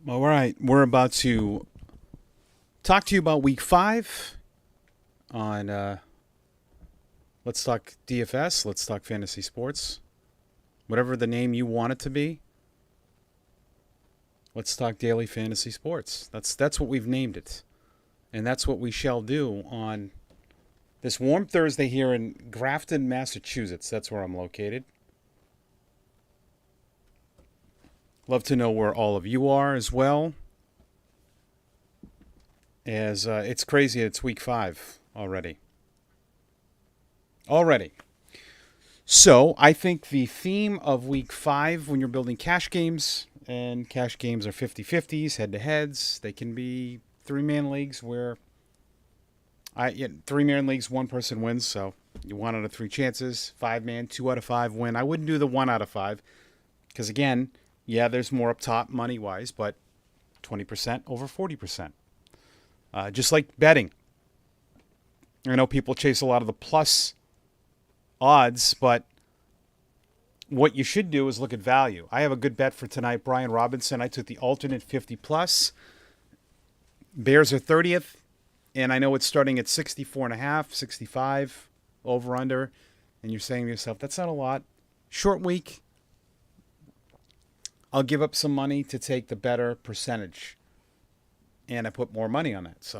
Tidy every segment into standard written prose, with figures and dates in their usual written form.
All right, we're about to talk to you about week 5 on Let's Talk DFS, Let's Talk Fantasy Sports. Whatever the name you want it to be, Let's Talk Daily Fantasy Sports. That's what we've named it. And that's what we shall do on this warm Thursday here in Grafton, Massachusetts. That's where I'm located. Love to know where all of you are as well. As it's crazy, it's week 5 already. So I think the theme of week 5 when you're building cash games, and cash games are 50-50s, head-to-heads. They can be three-man leagues where three-man leagues, one person wins, so you 1 out of 3 chances. 5-man, 2 out of 5 win. I wouldn't do the 1 out of 5 because, again, yeah, there's more up top money-wise, but 20% over 40%. Just like betting. I know people chase a lot of the plus odds, but what you should do is look at value. I have a good bet for tonight. Brian Robinson, I took the alternate 50 plus. Bears are 30th, and I know it's starting at 64.5, 65, over under, and you're saying to yourself, that's not a lot. Short week, I'll give up some money to take the better percentage, and I put more money on that.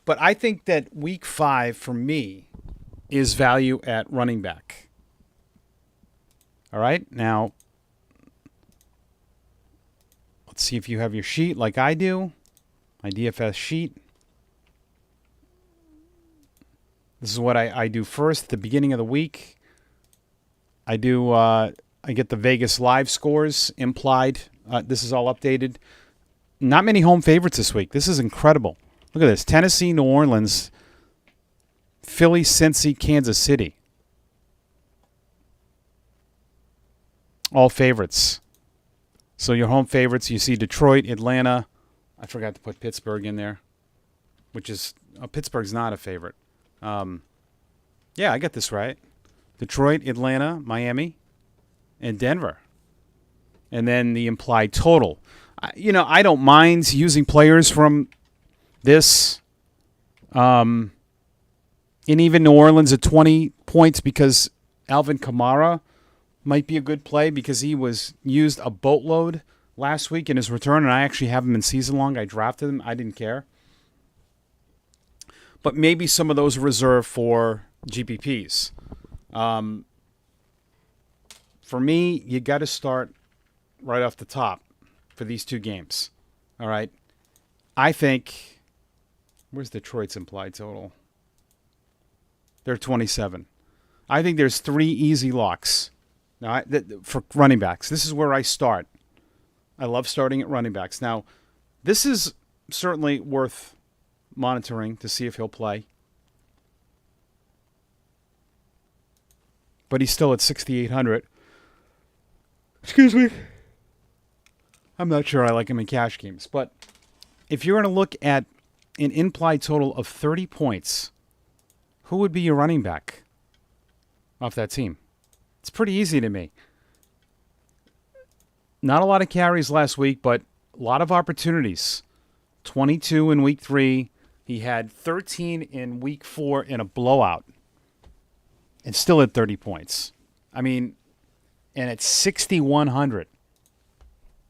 But I think that week 5 for me is value at running back. All right, now let's see if you have your sheet like I do, my DFS sheet. This is what I do first at the beginning of the week. I get the Vegas live scores implied. This is all updated. Not many home favorites this week. This is incredible. Look at this. Tennessee, New Orleans, Philly, Cincy, Kansas City. All favorites. So your home favorites, you see Detroit, Atlanta. I forgot to put Pittsburgh in there, which is Pittsburgh's not a favorite. Yeah, I got this right. Detroit, Atlanta, Miami, and Denver. And then the implied total. I don't mind using players from this. And even New Orleans at 20 points because Alvin Kamara might be a good play because he was used a boatload last week in his return, and I actually have him in season long. I drafted him. I didn't care. But maybe some of those are reserved for GPPs. For me, you got to start right off the top for these 2 games. All right. I think, where's Detroit's implied total? They're 27. I think there's 3 easy locks. Now, for running backs, this is where I start. I love starting at running backs. Now, this is certainly worth monitoring to see if he'll play. But he's still at 6,800. Excuse me. I'm not sure I like him in cash games. But if you're going to look at an implied total of 30 points, who would be your running back off that team? It's pretty easy to me. Not a lot of carries last week, but a lot of opportunities. 22 in week 3. He had 13 in week 4 in a blowout. And still at 30 points. I mean, and it's 6,100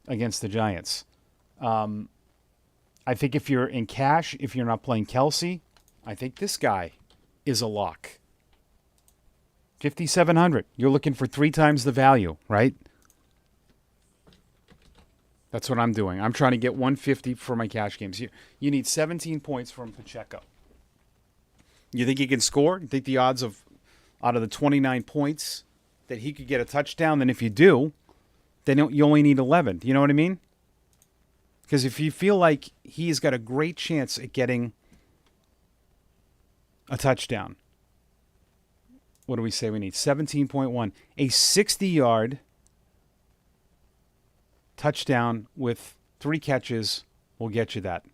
against the Giants. I think if you're in cash, if you're not playing Kelsey, I think this guy is a lock. 5,700. You're looking for 3 times the value, right? That's what I'm doing. I'm trying to get 150 for my cash games. You need 17 points from Pacheco. You think he can score? You think the odds of out of the 29 points that he could get a touchdown? Then if you do, then you only need 11. Do you know what I mean? Because if you feel like he's got a great chance at getting a touchdown, what do we say we need? 17.1. A 60-yard touchdown with 3 catches will get you that.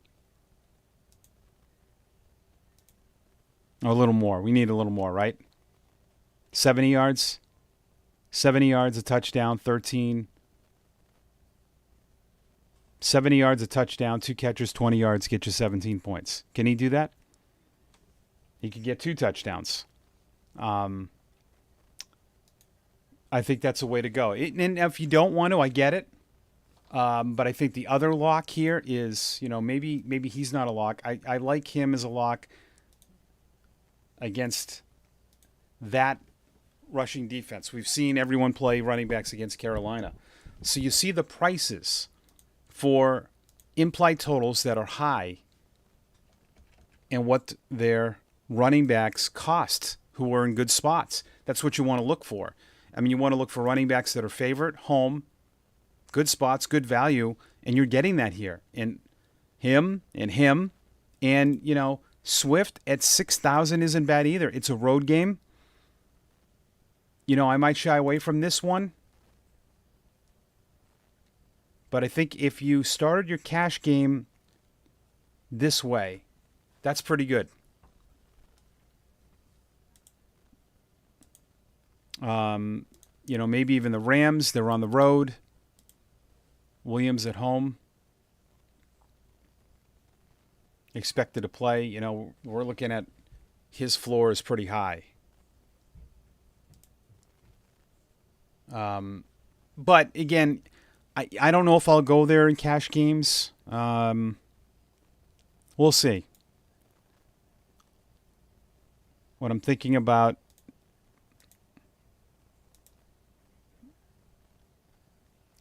Or a little more. We need a little more, right? 70 yards. 70 yards, a touchdown, 13. 70 yards, a touchdown, 2 catches, 20 yards, get you 17 points. Can he do that? He could get 2 touchdowns. I think that's a way to go. And if you don't want to, I get it. But I think the other lock here is, maybe he's not a lock. I like him as a lock against that rushing defense. We've seen everyone play running backs against Carolina. So you see the prices for implied totals that are high and what their running backs cost who are in good spots. That's what you want to look for. I mean, you want to look for running backs that are favorite, home, good spots, good value, and you're getting that here. And him, and Swift at 6,000 isn't bad either. It's a road game. I might shy away from this one. But I think if you started your cash game this way, that's pretty good. Maybe even the Rams, they're on the road. Williams at home. Expected to play. We're looking at his floor is pretty high. But again, I don't know if I'll go there in cash games. We'll see. What I'm thinking about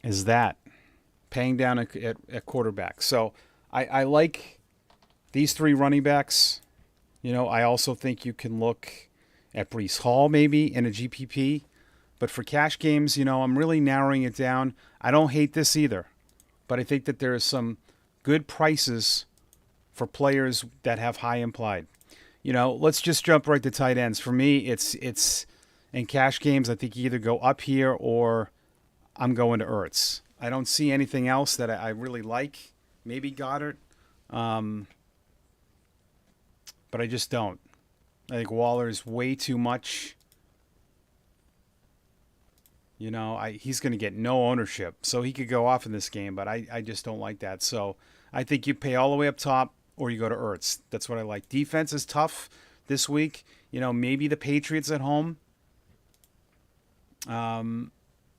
is that paying down at quarterback. So I like these 3 running backs. I also think you can look at Breece Hall maybe in a GPP. But for cash games, I'm really narrowing it down. I don't hate this either. But I think that there are some good prices for players that have high implied. Let's just jump right to tight ends. For me, it's in cash games, I think you either go up here or I'm going to Ertz. I don't see anything else that I really like. Maybe Goddard. But I just don't. I think Waller's way too much. He's going to get no ownership. So he could go off in this game, but I just don't like that. So I think you pay all the way up top or you go to Ertz. That's what I like. Defense is tough this week. Maybe the Patriots at home.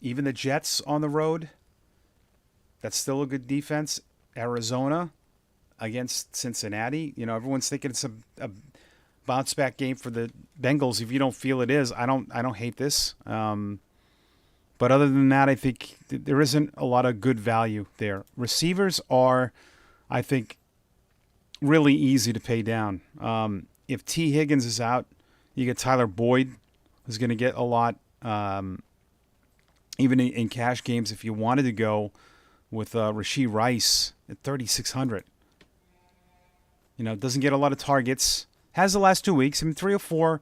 Even the Jets on the road. That's still a good defense. Arizona against Cincinnati. Everyone's thinking it's a bounce back game for the Bengals. If you don't feel it is, I don't hate this. But other than that, I think there isn't a lot of good value there. Receivers are, I think, really easy to pay down. If T. Higgins is out, you get Tyler Boyd, who's going to get a lot, even in cash games if you wanted to go with Rashee Rice at 3,600. Doesn't get a lot of targets. Has the last 2 weeks. 3 or 4.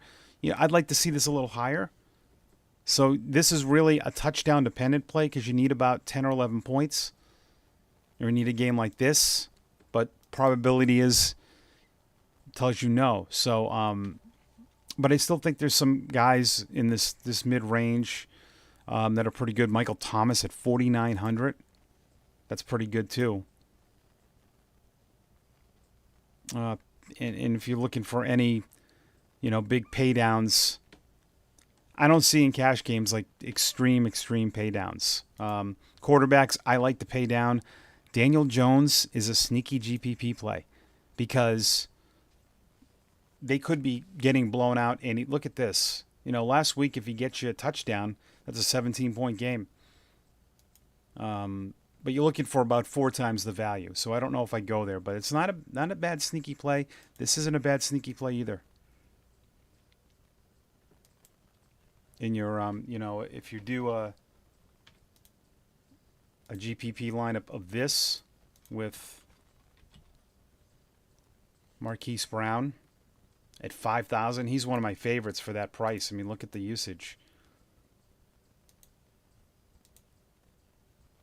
I'd like to see this a little higher. So this is really a touchdown-dependent play because you need about 10 or 11 points. Or you need a game like this. But probability tells you no. So, but I still think there's some guys in this mid-range that are pretty good. Michael Thomas at 4,900. That's pretty good too. And if you're looking for any, big pay downs, I don't see in cash games like extreme pay downs. Quarterbacks, I like to pay down. Daniel Jones is a sneaky GPP play because they could be getting blown out. And look at this. Last week, if he gets you a touchdown, that's a 17-point game. But you're looking for about 4 times the value. So I don't know if I go there. But it's not a bad sneaky play. This isn't a bad sneaky play either. In your, if you do a GPP lineup of this with Marquise Brown at 5,000, he's one of my favorites for that price. Look at the usage.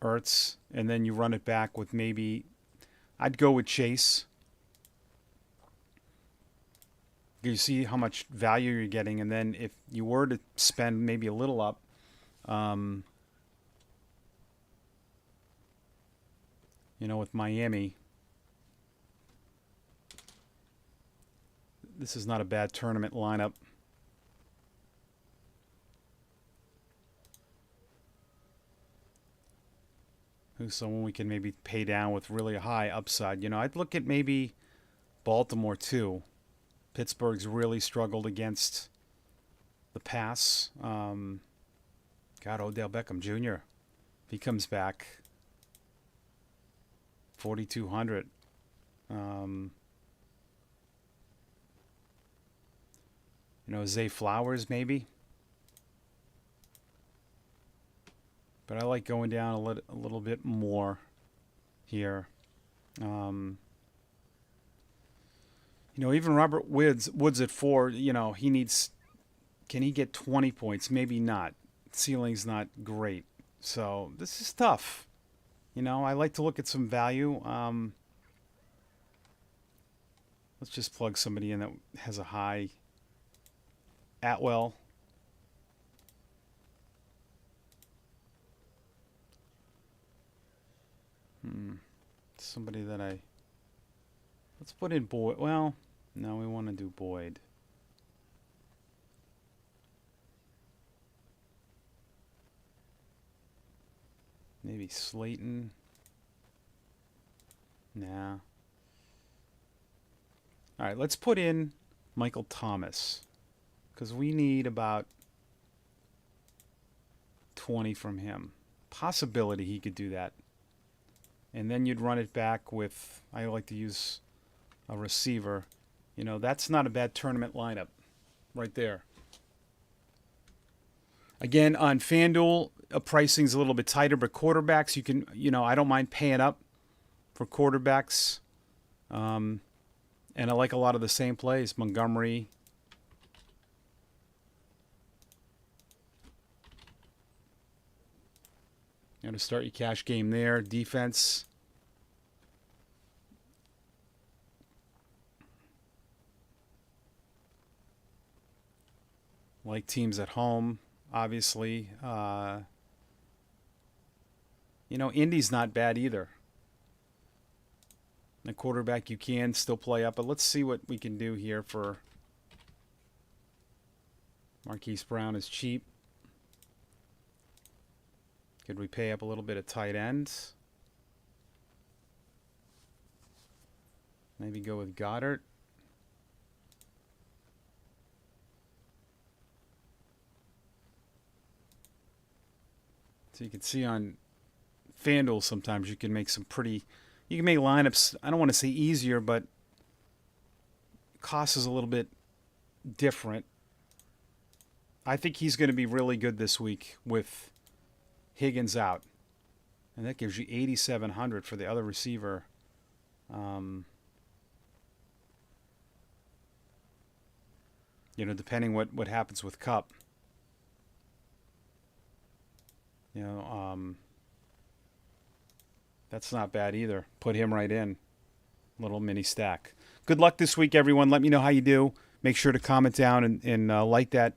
Ertz, and then you run it back with maybe, I'd go with Chase. You see how much value you're getting, and then if you were to spend maybe a little up, you know, with Miami. This is not a bad tournament lineup. Who's someone we can maybe pay down with really a high upside? You know, I'd look at maybe Baltimore too. Pittsburgh's really struggled against the pass. God, Odell Beckham Jr. If he comes back, 4,200. You know, Zay Flowers maybe. But I like going down a little bit more here. You know, even Robert Woods at 4, you know, he needs, can he get 20 points? Maybe not. Ceiling's not great. So this is tough. You know, I like to look at some value. Let's just plug somebody in that has a high. Atwell. Somebody that let's put in Boyd. Well, no, we want to do Boyd. Maybe Slayton. Nah. All right, let's put in Michael Thomas, because we need about 20 from him. Possibility he could do that. And then you'd run it back with, I like to use a receiver. You know, that's not a bad tournament lineup right there. Again, on FanDuel, pricing's a little bit tighter, but quarterbacks, you can, you know, I don't mind paying up for quarterbacks. And I like a lot of the same plays. Montgomery. You know, to start your cash game there. Defense. Like teams at home, obviously. You know, Indy's not bad either. The quarterback you can still play up, but let's see what we can do here for Marquise Brown is cheap. Could we pay up a little bit of tight ends? Maybe go with Goddard. So you can see on FanDuel sometimes you can make some pretty, you can make lineups, I don't want to say easier, but cost is a little bit different. I think he's going to be really good this week with Higgins out. And that gives you 8,700 for the other receiver. You know, depending what happens with Kupp. You know, that's not bad either. Put him right in. Little mini stack. Good luck this week, everyone. Let me know how you do. Make sure to comment down and like that